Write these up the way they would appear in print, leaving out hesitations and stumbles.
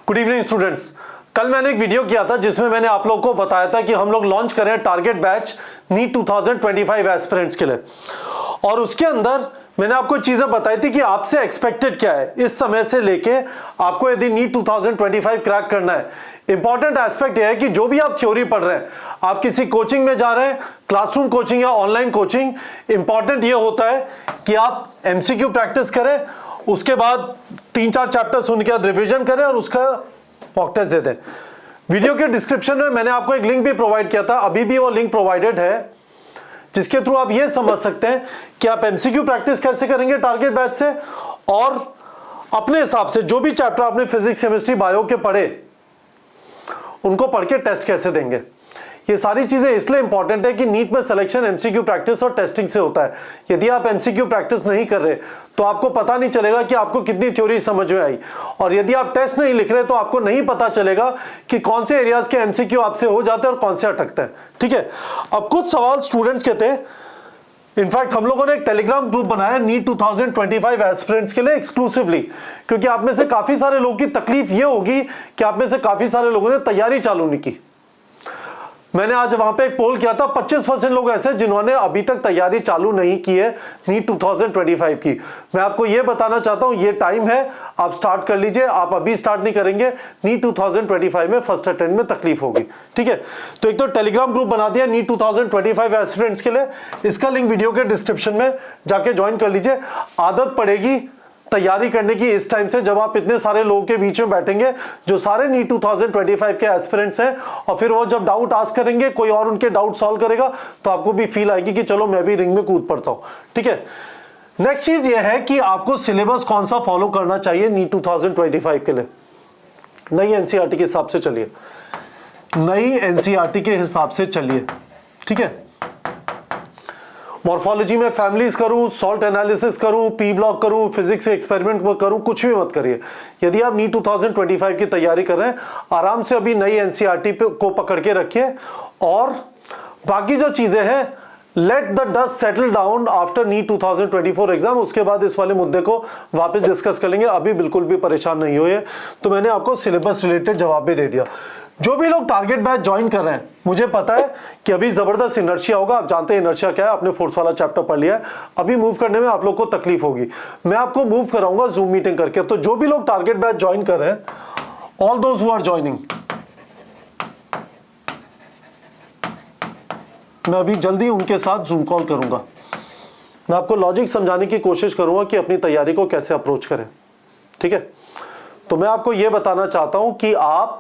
Good evening students. कल मैंने एक वीडियो किया था जिसमें मैंने आप लोगों को बताया था कि हम लोग लॉन्च करें टारगेट बैच नीट 2025 एस्पिरेंट्स के लिए, और उसके अंदर मैंने आपको चीजें बताई थी कि आपसे एक्सपेक्टेड क्या है इस समय से लेके आपको यदि नीट 2025 क्रैक करना है। इंपॉर्टेंट एस्पेक्ट यह है कि जो भी आप थ्योरी पढ़ रहे हैं, आप किसी कोचिंग में जा रहे हैं, क्लासरूम कोचिंग या ऑनलाइन कोचिंग, इंपॉर्टेंट यह होता है कि आप एमसीक्यू प्रैक्टिस करें, उसके बाद 3-4 चैप्टर सुन के रिविजन करें और उसका मॉक टेस्ट दे दें। वीडियो के डिस्क्रिप्शन में मैंने आपको एक लिंक भी प्रोवाइड किया था, अभी भी वो लिंक प्रोवाइडेड है, जिसके थ्रू आप ये समझ सकते हैं कि आप एमसीक्यू प्रैक्टिस कैसे करेंगे टारगेट बैच से, और अपने हिसाब से जो भी चैप्टर आपने फिजिक्स केमिस्ट्री बायो के पढ़े उनको पढ़ के टेस्ट कैसे देंगे। ये सारी चीजें इसलिए इंपॉर्टेंट है कि नीट में सिलेक्शन एमसीक्यू प्रैक्टिस और टेस्टिंग से होता है। यदि आप एमसीक्यू प्रैक्टिस नहीं कर रहे तो आपको पता नहीं चलेगा कि आपको कितनी थ्योरी समझ में आई, और यदि आप टेस्ट नहीं लिख रहे तो आपको नहीं पता चलेगा कि कौन से एरियाज के एमसीक्यू आपसे हो जाते हैं और कौन से अटकते हैं। ठीक है, अब कुछ सवाल स्टूडेंट्स के थे। इनफैक्ट हम लोगों ने एक टेलीग्राम ग्रुप बनाया नीट 2025 एस्पिरेंट्स के लिए एक्सक्लूसिवली, क्योंकि आप में से काफी सारे लोगों की तकलीफ ये होगी कि आप में से काफी सारे लोगों ने तैयारी चालू नहीं की। मैंने आज वहां पे एक पोल किया था, 25% लोग ऐसे जिन्होंने अभी तक तैयारी चालू नहीं की है नीट 2025 की। मैं आपको यह बताना चाहता हूं, ये टाइम है, आप स्टार्ट कर लीजिए। आप अभी स्टार्ट नहीं करेंगे नीट 2025 में फर्स्ट अटेम्प्ट में तकलीफ होगी। ठीक है, तो एक तो टेलीग्राम ग्रुप बना दिया नीट 2025 एस्पिरेंट्स के लिए, इसका लिंक वीडियो के डिस्क्रिप्शन में जाके ज्वाइन कर लीजिए। आदत पड़ेगी तैयारी करने की इस टाइम से, जब आप इतने सारे लोगों के बीच में बैठेंगे जो सारे नीट 2025 के एस्पिरेंट्स हैं, और फिर वो जब डाउट आस्क करेंगे, कोई और उनके डाउट सॉल्व करेगा, तो आपको भी फील आएगी कि चलो मैं भी रिंग में कूद पड़ता हूं। ठीक है, नेक्स्ट चीज ये है कि आपको सिलेबस कौन सा फॉलो करना चाहिए नीट 2025 के लिए। नई एनसीईआरटी के हिसाब से चलिए, नई एनसीईआरटी के हिसाब से चलिए। ठीक है, मॉर्फोलॉजी में फैमिलीज करूं, सॉल्ट एनालिसिस करूं, पी ब्लॉक करूं, फिजिक्स एक्सपेरिमेंट करूं, कुछ भी मत करिए। यदि आप नीट 2025 की तैयारी कर रहे हैं, आराम से अभी नई एनसीईआरटी को पकड़ के रखिए, और बाकी जो चीजें हैं let the dust settle down after NEET 2024 exam, उसके बाद इस वाले मुद्दे को वापस डिस्कस कर लेंगे। अभी बिल्कुल भी परेशान नहीं हुए। तो मैंने आपको सिलेबस रिलेटेड जवाब भी दे दिया। जो भी लोग टारगेट बैच ज्वाइन कर रहे हैं, मुझे पता है कि अभी जबरदस्त इनर्शिया होगा। आप जानते हैं इनर्शिया क्या है, आपने फोर्स वाला चैप्टर पढ़ लिया है। अभी मूव करने में आप लोग को तकलीफ होगी। मैं आपको मूव कराऊंगा जूम मीटिंग करके। तो जो भी लोग टारगेट बैच ज्वाइन कर रहे हैं, all those who are joining, मैं अभी जल्दी उनके साथ जूम कॉल करूंगा। मैं आपको लॉजिक समझाने की कोशिश करूंगा कि अपनी तैयारी को कैसे अप्रोच करें। ठीक है, तो मैं आपको यह बताना चाहता हूं कि आप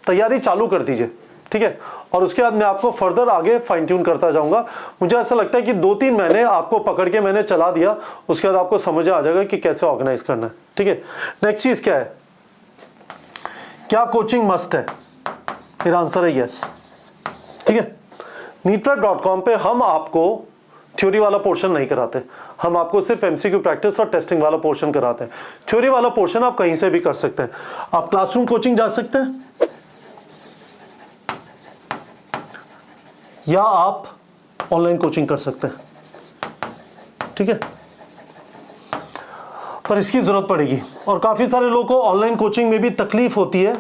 तैयारी चालू कर दीजिए। ठीक है, और उसके बाद मैं आपको फर्दर आगे फाइन ट्यून करता जाऊंगा। मुझे ऐसा लगता है कि 2-3 महीने आपको पकड़ के मैंने चला दिया, उसके बाद आपको समझ आ जाएगा कि कैसे ऑर्गेनाइज करना है। ठीक है, नेक्स्ट चीज क्या है, क्या कोचिंग मस्ट है? मेरा आंसर है यस। ठीक है, neetprep.com पे हम आपको थ्योरी वाला पोर्शन नहीं कराते, हम आपको सिर्फ एमसीक्यू प्रैक्टिस और टेस्टिंग वाला पोर्शन कराते हैं। थ्योरी वाला पोर्शन आप कहीं से भी कर सकते हैं। आप क्लासरूम कोचिंग जा सकते हैं, या आप ऑनलाइन कोचिंग कर सकते हैं। ठीक है, पर इसकी जरूरत पड़ेगी, और काफी सारे लोगों को ऑनलाइन कोचिंग में भी तकलीफ होती है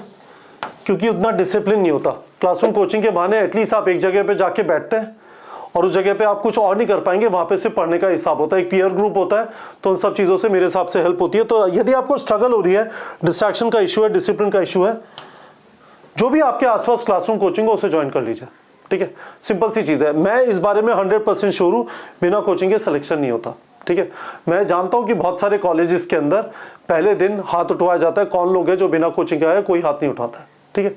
क्योंकि उतना डिसिप्लिन नहीं होता। क्लासरूम कोचिंग के बहाने एटलीस्ट आप एक जगह पे जाके बैठते हैं, और उस जगह पे आप कुछ और नहीं कर पाएंगे, वहां पे सिर्फ पढ़ने का हिसाब होता है, एक पीयर ग्रुप होता है, तो उन सब चीजों से मेरे हिसाब से हेल्प होती है। तो यदि आपको स्ट्रगल हो रही है, डिस्ट्रैक्शन का इशू है, डिसिप्लिन का इशू है, जो भी आपके आसपास क्लासरूम कोचिंग हो उसे ज्वाइन कर लीजिए। ठीक है, सिंपल सी चीज है। मैं इस बारे में 100% श्योर हूं, बिना कोचिंग के सिलेक्शन नहीं होता। ठीक है, मैं जानता हूं कि बहुत सारे कॉलेजेस के अंदर पहले दिन हाथ उठवाया जाता है। कौन लोग हैं जो बिना कोचिंग के आए? कोई हाथ नहीं उठाता है। ठीक है,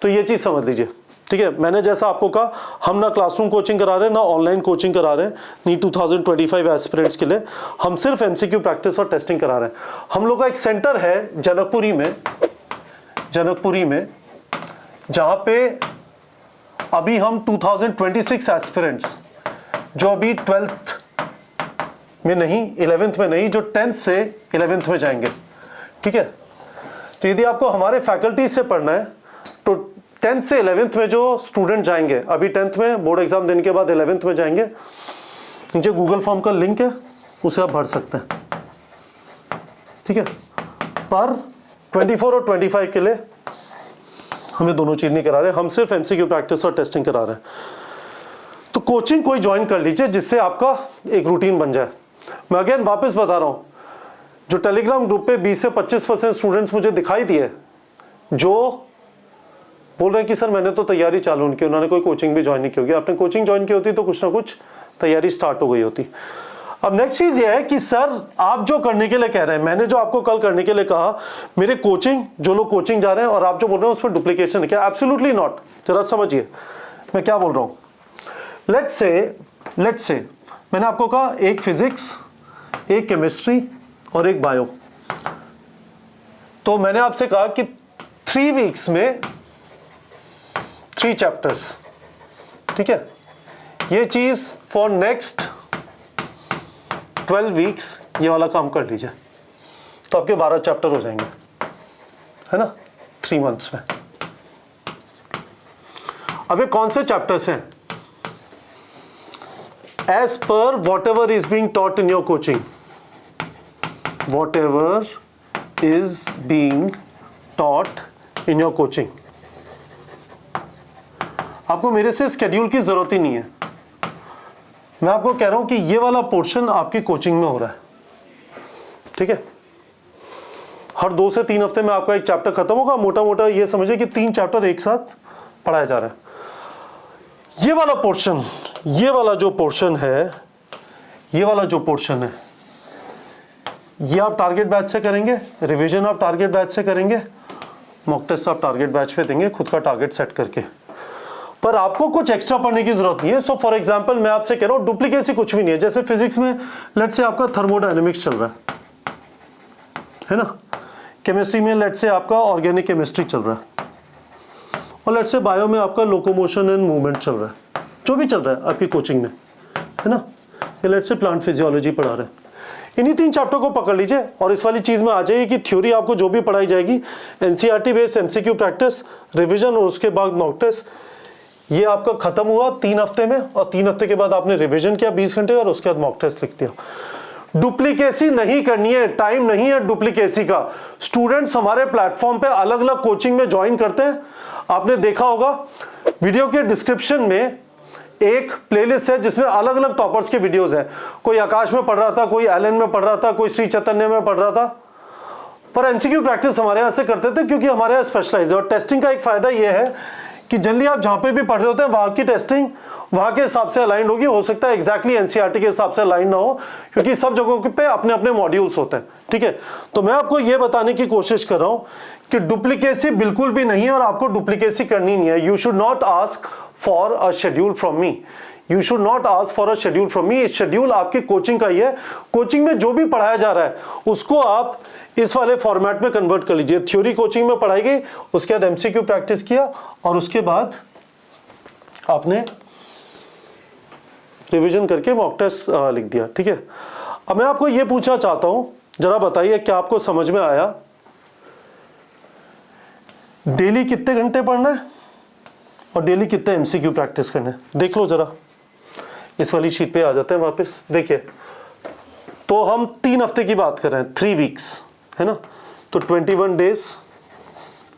तो ये चीज समझ लीजिए। ठीक है, मैंने जैसा आपको कहा, हम ना क्लासरूम कोचिंग करा रहे हैं ना ऑनलाइन कोचिंग करा रहे हैं नीट 2025 एस्पिरेंट्स के लिए। हम सिर्फ एमसीक्यू प्रैक्टिस और टेस्टिंग करा रहे हैं। हम लोग का एक सेंटर है जनकपुरी में, जहां पे अभी हम 2026 एस्पिरेंट्स जो अभी 12th में नहीं, 11th में नहीं, जो 10th से 11th में जाएंगे। ठीक है, तो यदि आपको हमारे फैकल्टी से पढ़ना है तो 10th से 11th में जो स्टूडेंट जाएंगे, अभी 10th में बोर्ड एग्जाम देने के बाद 11th में जाएंगे, नीचे गूगल फॉर्म का लिंक है, उसे आप भर सकते हैं। ठीक है, पर 24 और 25 के लिए हमें दोनों चीज नहीं करा रहे, हम सिर्फ एमसीक्यू प्रैक्टिस और टेस्टिंग करा रहे हैं। तो कोचिंग कोई ज्वाइन कर लीजिए जिससे आपका एक रूटीन बन जाए। मैं अगेन वापस बता रहा हूं, जो टेलीग्राम ग्रुप पे 20 से 25% स्टूडेंट्स मुझे दिखाई दिए जो बोल रहे हैं कि सर मैंने तो तैयारी चालू नहीं की, उन्होंने कोई कोचिंग भी ज्वाइन नहीं की होगी। आपने कोचिंग ज्वाइन की होती तो कुछ ना कुछ तैयारी स्टार्ट हो गई होती। अब नेक्स्ट चीज ये है कि सर आप जो करने के लिए कह रहे हैं, मैंने जो आपको कल करने के लिए कहा, मेरे कोचिंग जो लोग कोचिंग जा रहे हैं और आप जो बोल रहे हैं उस पर डुप्लीकेशन है क्या? Absolutely not. जरा समझिए मैं क्या बोल रहा हूं। लेट्स से मैंने आपको कहा एक फिजिक्स, एक केमिस्ट्री और एक बायो। तो मैंने आपसे कहा कि 3 वीक्स में 3 चैप्टर्स, ठीक है। ये चीज फॉर नेक्स्ट 12 वीक्स ये वाला काम कर लीजिए तो आपके 12 चैप्टर हो जाएंगे, है ना, 3 मंथ्स में। अब ये कौन से चैप्टर्स हैं? As per whatever is being taught in your coaching, whatever is being taught in your coaching. आपको मेरे से स्केड्यूल की जरूरत ही नहीं है, मैं आपको कह रहा हूं कि ये वाला पोर्शन आपकी कोचिंग में हो रहा है, ठीक है। हर 2 से 3 हफ्ते में आपका एक चैप्टर खत्म होगा। मोटा मोटा ये समझिए कि 3 चैप्टर एक साथ पढ़ाया जा रहा है। ये वाला पोर्शन, ये वाला जो पोर्शन है, ये वाला जो पोर्शन है, ये आप टारगेट बैच से करेंगे, रिवीजन आप टारगेट बैच से करेंगे, मॉक टेस्ट आप टारगेट बैच पे देंगे खुद का टारगेट सेट करके। पर आपको कुछ एक्स्ट्रा पढ़ने की जरूरत नहीं है। सो फॉर एग्जांपल मैं आपसे कह रहा हूं डुप्लीकेसी कुछ भी नहीं है। जैसे फिजिक्स में लेट्स से आपका थर्मोडायनेमिक्स चल रहा है ना, केमिस्ट्री में लेट्स से आपका ऑर्गेनिक केमिस्ट्री चल रहा है, और लेट्स से बायो में आपका लोकोमोशन एंड मूवमेंट चल रहा है, जो भी चल रहा है आपकी कोचिंग में, है ना। ये लेट्स से प्लांट फिजियोलॉजी पढ़ा रहे हैं। इन्हीं 3 चैप्टर को पकड़ लीजिए और इस वाली चीज में आ जाइए कि थ्योरी आपको जो भी पढ़ाई जाएगी, NCERT based MCQ practice, revision और उसके बाद मॉक टेस्ट, ये आपका खत्म हुआ 3 हफ्ते में, और 3 हफ्ते के बाद आपने रिवीजन किया 20 घंटे और उसके बाद मॉक टेस्ट लिख दिया। डुप्लीकेसी नहीं करनी है, टाइम नहीं है डुप्लीकेसी का। स्टूडेंट्स हमारे प्लेटफॉर्म पे अलग अलग कोचिंग में ज्वाइन करते हैं। आपने देखा होगा वीडियो के डिस्क्रिप्शन में एक प्लेलिस्ट है जिसमें अलग अलग टॉपर्स के वीडियोस हैं। कोई आकाश में पढ़ रहा था, कोई एलन में पढ़ रहा था, कोई श्री चैतन्य में पढ़ रहा था। पर एमसीक्यू प्रैक्टिस हमारे यहाँ से करते थे क्योंकि हमारे यहाँ स्पेशलाइज है। और टेस्टिंग का एक फायदा यह है कि जनरली आप जहां पे भी पढ़ रहे होते हैं वहां की टेस्टिंग वहां के हिसाब से अलाइंड होगी। हो सकता है एग्जैक्टली एनसीईआरटी के हिसाब से अलाइन ना हो, क्योंकि सब जगहों पे अपने अपने मॉड्यूल्स होते हैं, ठीक है। तो मैं आपको यह बताने की कोशिश कर रहा हूं कि डुप्लीकेसी बिल्कुल भी नहीं है और आपको डुप्लीकेसी करनी नहीं है। You should not ask for a schedule from me, you should not ask for a schedule from me. Schedule आपकी कोचिंग का ही है। कोचिंग में जो भी पढ़ाया जा रहा है उसको आप इस वाले फॉर्मेट में कन्वर्ट कर लीजिए। थ्योरी कोचिंग में पढ़ाई गई, उसके बाद एमसीक्यू प्रैक्टिस किया और उसके बाद आपने रिवीजन करके मॉक टेस्ट लिख दिया, ठीक है। अब मैं आपको यह पूछना चाहता हूं, जरा बताइए क्या आपको समझ में आया? डेली कितने घंटे पढ़ना है और डेली कितने एमसीक्यू प्रैक्टिस करना है? देख लो जरा, इस वाली शीट पे आ जाते हैं वापस। देखिए, तो हम 3 हफ्ते की बात कर रहे हैं, 3 वीक्स, है ना। तो 21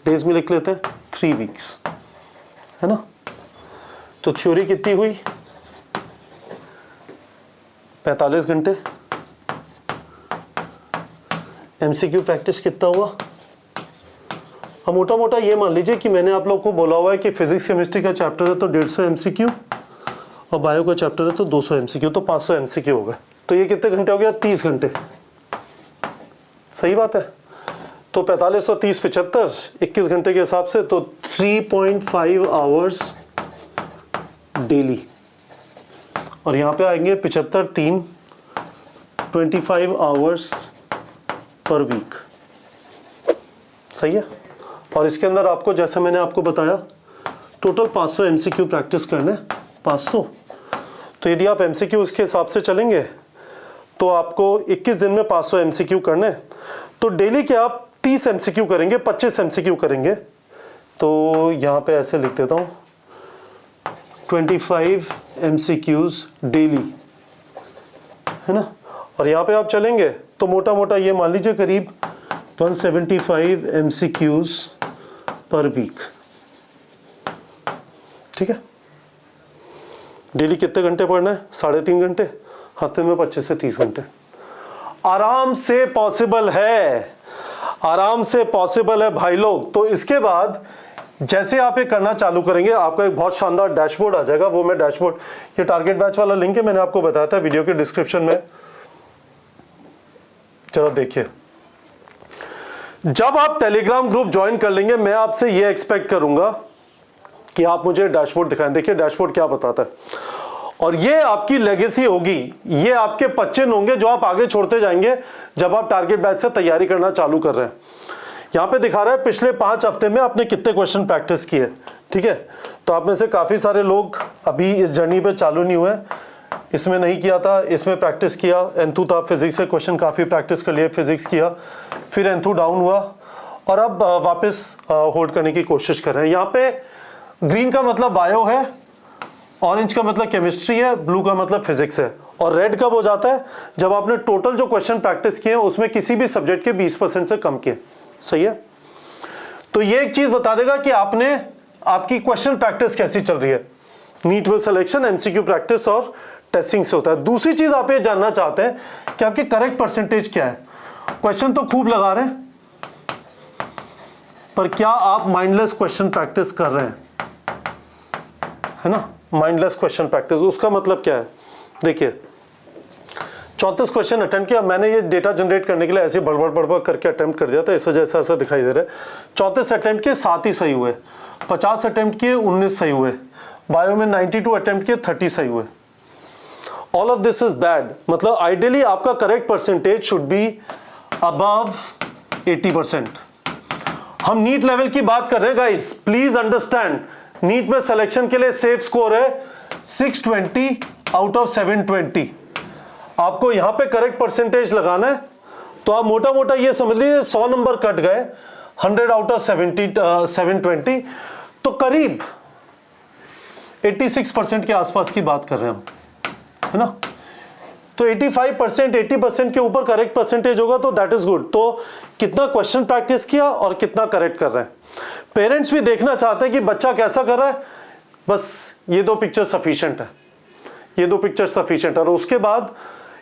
डेज में लिख लेते हैं 3 वीक्स, है ना। तो थ्योरी कितनी हुई? 45 घंटे। एमसीक्यू प्रैक्टिस कितना हुआ? अब मोटा मोटा ये मान लीजिए कि मैंने आप लोग को बोला हुआ है कि फिजिक्स केमिस्ट्री का चैप्टर है तो 150 एमसीक्यू और बायो का चैप्टर है तो 200 एमसीक्यू, तो 500 एमसीक्यू हो गए। तो ये कितने घंटे हो गया? 30 घंटे। सही बात है। तो 45 और 30 75, 21 घंटे के हिसाब से तो 3.5 आवर्स डेली। और यहां पे आएंगे 75 3 25 आवर्स पर वीक। सही है। और इसके अंदर आपको, जैसे मैंने आपको बताया, टोटल 500 एमसीक्यू प्रैक्टिस करना है। 500, तो यदि आप एमसीक्यू उसके हिसाब से चलेंगे तो आपको 21 दिन में 500 एमसीक्यू करने हैं। तो डेली के आप 30 एमसीक्यू करेंगे, 25 एमसीक्यू करेंगे। तो यहाँ पे ऐसे लिख देता हूँ 25 एमसीक्यूज डेली, है ना। और यहाँ पे आप चलेंगे तो मोटा मोटा ये मान लीजिए करीब 175 MCQs पर वीक, ठीक है। डेली कितने घंटे पढ़ना है? 3.5 घंटे, हफ्ते में 25 से 30 घंटे। आराम से पॉसिबल है, आराम से पॉसिबल है भाई लोग। तो इसके बाद जैसे आप ये करना चालू करेंगे, आपका एक बहुत शानदार डैशबोर्ड आ जाएगा। वो मैं डैशबोर्ड, ये टारगेट बैच वाला लिंक है, मैंने आपको बताया था वीडियो के डिस्क्रिप्शन में, चलो देखिए। जब आप टेलीग्राम ग्रुप ज्वाइन कर लेंगे, मैं आपसे ये एक्सपेक्ट करूंगा कि आप मुझे डैशबोर्ड दिखाएं। देखिए डैशबोर्ड क्या बताता है, और ये आपकी लेगेसी होगी, ये आपके पच्चीन होंगे जो आप आगे छोड़ते जाएंगे जब आप टारगेट बैच से तैयारी करना चालू कर रहे हैं। यहां पे दिखा रहा है पिछले 5 हफ्ते में आपने कितने क्वेश्चन प्रैक्टिस किए, ठीक है। तो आप में से काफी सारे लोग अभी इस जर्नी पे चालू नहीं हुए, इसमें नहीं किया था, इसमें प्रैक्टिस किया। एंथू था, फिजिक्स से क्वेश्चन काफी प्रैक्टिस कर लिए, फिजिक्स किया, फिर एंथू डाउन हुआ और अब वापस होल्ड करने की कोशिश कर रहे हैं। यहाँ पे ग्रीन का मतलब बायो है, ऑरेंज का मतलब केमिस्ट्री है, ब्लू का मतलब फिजिक्स है, और रेड कब हो जाता है? जब आपने टोटल जो क्वेश्चन प्रैक्टिस किए उसमें किसी भी सब्जेक्ट के 20% से कम किए, सही है। तो ये एक चीज बता देगा कि आपकी क्वेश्चन प्रैक्टिस कैसी चल रही है। NEET with selection MCQ practice और टेस्टिंग से होता है। दूसरी चीज आप ये जानना चाहते हैं कि आपकी करेक्ट परसेंटेज क्या है। क्वेश्चन तो खूब लगा रहे हैं, पर क्या आप माइंडलेस क्वेश्चन प्रैक्टिस कर रहे हैं, है ना। माइंडलेस क्वेश्चन प्रैक्टिस, उसका मतलब क्या है? देखिए 34 क्वेश्चन अटेम्प्ट किया मैंने। ये डेटा जनरेट करने के लिए ऐसे बड़बड़ करके अटेम्प्ट कर दिया था, इस वजह से ऐसा दिखाई दे रहा है। 34 अटेम्प्ट किए 7 ही सही हुए, 50 अटेम्प्ट किए 19 सही हुए, बायो में 92 अटेम्प्ट किए 30 सही हुए। All of this is bad. मतलब आइडियली आपका correct percentage should be above 80%। हम नीट लेवल की बात कर रहे हैं गाइस, प्लीज अंडरस्टैंड। नीट में सिलेक्शन के लिए सेफ स्कोर है 620 आउट ऑफ 720। आपको यहां पे करेक्ट परसेंटेज लगाना है, तो आप मोटा मोटा ये समझ लीजिए 100 नंबर कट गए 100 आउट ऑफ 720, तो करीब 86% के आसपास की बात कर रहे हैं हम, है ना। तो 85%, 80% के ऊपर करेक्ट परसेंटेज होगा तो दैट इज गुड। तो कितना क्वेश्चन प्रैक्टिस किया और कितना करेक्ट कर रहे हैं। पेरेंट्स भी देखना चाहते हैं कि बच्चा कैसा कर रहा है, बस ये 2 पिक्चर सफिशिएंट है, ये 2 पिक्चर सफिशिएंट है। और उसके बाद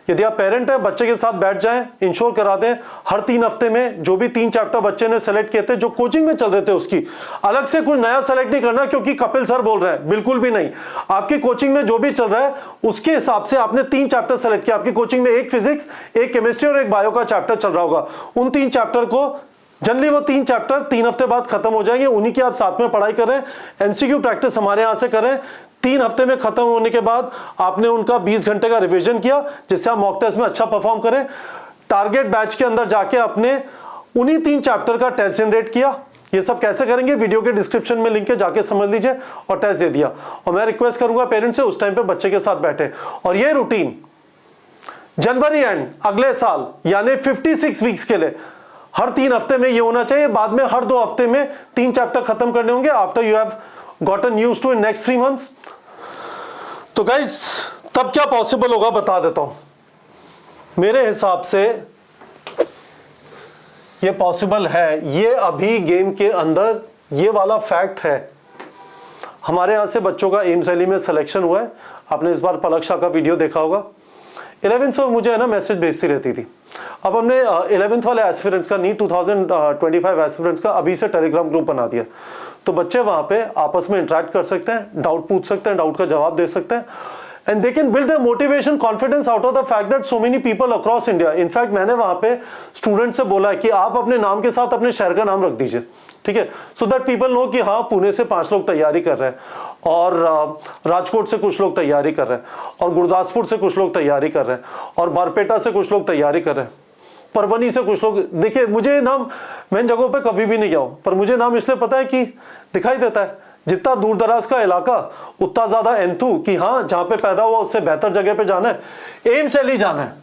यदि आप पेरेंट हैं, बच्चे के साथ बैठ जाएं, इंश्योर करा दें हर 3 हफ्ते में जो भी 3 चैप्टर बच्चे ने सेलेक्ट किए थे, जो कोचिंग में चल रहे थे, उसकी अलग से कुछ नया सेलेक्ट नहीं करना क्योंकि कपिल सर बोल रहे हैं, बिल्कुल भी नहीं। आपकी कोचिंग में जो भी चल रहा है उसके हिसाब से आपने 3 चैप्टर सेलेक्ट किया। आपकी कोचिंग में एक फिजिक्स, एक केमिस्ट्री और एक बायो का चैप्टर चल रहा होगा। उन 3 चैप्टर को जनरली वो 3 चैप्टर 3 हफ्ते बाद खत्म हो जाएंगे, उन्हीं की आप साथ में पढ़ाई कर रहे हैं। एमसीक्यू प्रैक्टिस हमारे यहां से करें, 3 हफ्ते में खत्म होने के बाद आपने उनका 20 घंटे का रिवीजन किया, जिससे आप मॉक टेस्ट में अच्छा परफॉर्म करें। टारगेट बैच के अंदर जाके आपने उन्हीं 3 चैप्टर का टेस्ट जनरेट किया। ये सब कैसे करेंगे वीडियो के डिस्क्रिप्शन में लिंक है, जाके समझ लीजिए, और टेस्ट दे दिया। और मैं रिक्वेस्ट करूंगा पेरेंट्स से उस टाइम पे बच्चे के साथ बैठे। और ये रूटीन जनवरी एंड अगले साल यानी 56 वीक्स के लिए हर 3 हफ्ते में ये होना चाहिए। बाद में हर 2 हफ्ते में 3 चैप्टर खत्म करने होंगे after you have gotten used to in next 3 months. तो गाइस तब क्या पॉसिबल होगा बता देता हूं। मेरे हिसाब से ये पॉसिबल है, ये अभी गेम के अंदर ये वाला फैक्ट है। हमारे यहां से बच्चों का एम्स वैली में सिलेक्शन हुआ है। आपने इस बार पलक शाह का वीडियो देखा होगा। 11 से मुझे है ना मैसेज भेजती रहती थी। अब हमने 11th वाले एस्पिरेंट्स का, नीट 2025 एस्पिरेंट्स का अभी से टेलीग्राम ग्रुप बना दिया। तो बच्चे वहां पे आपस में इंटरेक्ट कर सकते हैं, डाउट पूछ सकते हैं, डाउट का जवाब दे सकते हैं, and they can build their motivation confidence out of the fact that so many people across India. In fact मैंने वहां पे स्टूडेंट से बोला है कि आप अपने नाम के साथ अपने शहर का नाम रख दीजिए, ठीक है, सो दैट पीपल नो कि हाँ पुणे से 5 लोग तैयारी कर रहे हैं, और राजकोट से कुछ लोग तैयारी कर रहे हैं, और गुरदासपुर से कुछ लोग तैयारी कर रहे हैं, और बारपेटा से कुछ लोग तैयारी कर रहे हैं, परवनी से कुछ लोग। देखिए मुझे नाम, मैं इन जगहों पे कभी भी नहीं गया हूं, पर मुझे नाम इसलिए पता है कि दिखाई देता है। जितना दूर दराज का इलाका उतना ज्यादा एंथू कि हाँ जहां पे पैदा हुआ उससे बेहतर जगह पे जाना है, एम्स वैली जाना है,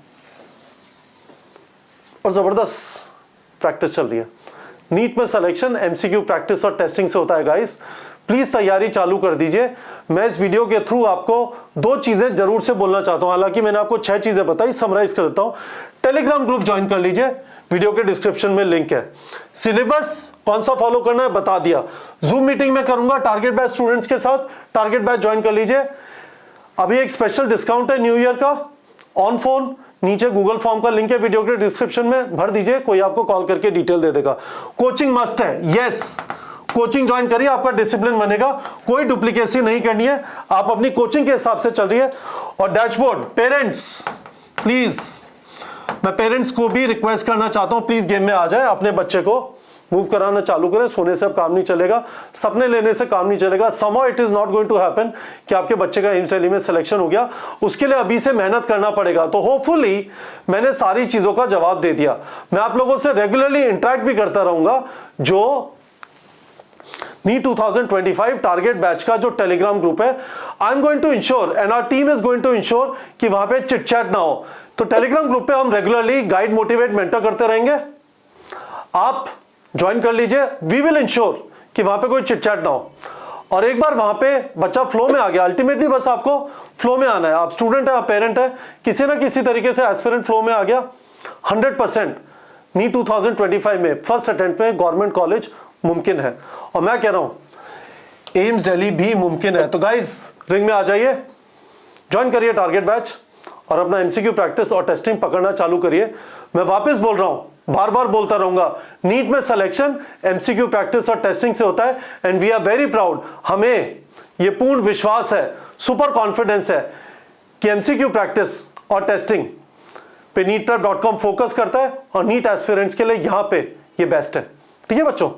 और जबरदस्त प्रैक्टिस चल रही है। नीट में सिलेक्शन एमसीक्यू प्रैक्टिस और टेस्टिंग से होता है गाइस। प्लीज तैयारी चालू कर दीजिए। मैं इस वीडियो के थ्रू आपको 2 चीजें जरूर से बोलना चाहता हूं, हालांकि मैंने आपको 6 चीजें बताई, समराइज कर देता हूं। टेलीग्राम ग्रुप ज्वाइन कर लीजिए, वीडियो के डिस्क्रिप्शन में लिंक है। सिलेबस कौन सा फॉलो करना है बता दिया। जूम मीटिंग में करूंगा टारगेट बैच स्टूडेंट्स के साथ, टारगेट बैच ज्वाइन कर लीजिए। अभी एक स्पेशल डिस्काउंट है न्यू ईयर का ऑन फोन, नीचे गूगल फॉर्म का लिंक है वीडियो के डिस्क्रिप्शन में, भर दीजिए, कोई आपको कॉल करके डिटेल दे देगा। कोचिंग मस्ट है, यस कोचिंग ज्वाइन करिए, आपका डिसिप्लिन बनेगा, कोई डुप्लीकेसी नहीं करनी है, आप अपनी कोचिंग के हिसाब से चल रही है। और डैशबोर्ड, पेरेंट्स प्लीज, मैं पेरेंट्स को भी रिक्वेस्ट करना चाहता हूं, प्लीज गेम में आ जाए, अपने बच्चे को मूव कराना चालू करें। सोने से अब काम नहीं चलेगा, सपने लेने से काम नहीं चलेगा। somehow it is not going to happen कि आपके बच्चे का एम्स दिल्ली में सिलेक्शन हो गया, उसके लिए अभी से मेहनत करना पड़ेगा। तो होपफुली मैंने सारी चीजों का जवाब दे दिया। मैं आप लोगों से रेगुलरली इंटरेक्ट भी करता रहूंगा। जो नीट 2025 टारगेट बैच का जो टेलीग्राम ग्रुप है, I am going to ensure and our team is going to ensure कि वहां पे चिट चैट ना हो। तो टेलीग्राम ग्रुप पे हम रेगुलरली गाइड, मोटिवेट, मेंटर करते रहेंगे, आप ज्वाइन कर लीजिए। वी विल इंश्योर कि वहां पे कोई चिट चैट ना हो। और एक बार वहां पे बच्चा फ्लो में आ गया, अल्टीमेटली बस आपको फ्लो में आना है। आप स्टूडेंट है, आप पेरेंट है, किसी ना किसी तरीके से एस्पिरेंट फ्लो में आ गया, 100% नीट 2025 में फर्स्ट अटेम्प्ट में गवर्नमेंट कॉलेज मुमकिन है। और मैं कह रहा हूं एम्स दिल्ली भी मुमकिन है। तो गाइस रिंग में आ जाइए, ज्वाइन करिए टारगेट बैच और अपना एमसीक्यू प्रैक्टिस और टेस्टिंग पकड़ना चालू करिए। मैं वापस बोल रहा हूं, बार बार बोलता रहूंगा, नीट में सिलेक्शन एमसीक्यू प्रैक्टिस और टेस्टिंग से होता है। And we are very proud, हमें ये पूर्ण विश्वास है, सुपर कॉन्फिडेंस है कि एमसीक्यू प्रैक्टिस और टेस्टिंग पे NEETPrep.com फोकस करता है और नीट एस्पिरेंट्स के लिए यहां पे ये बेस्ट है। ठीक है बच्चों।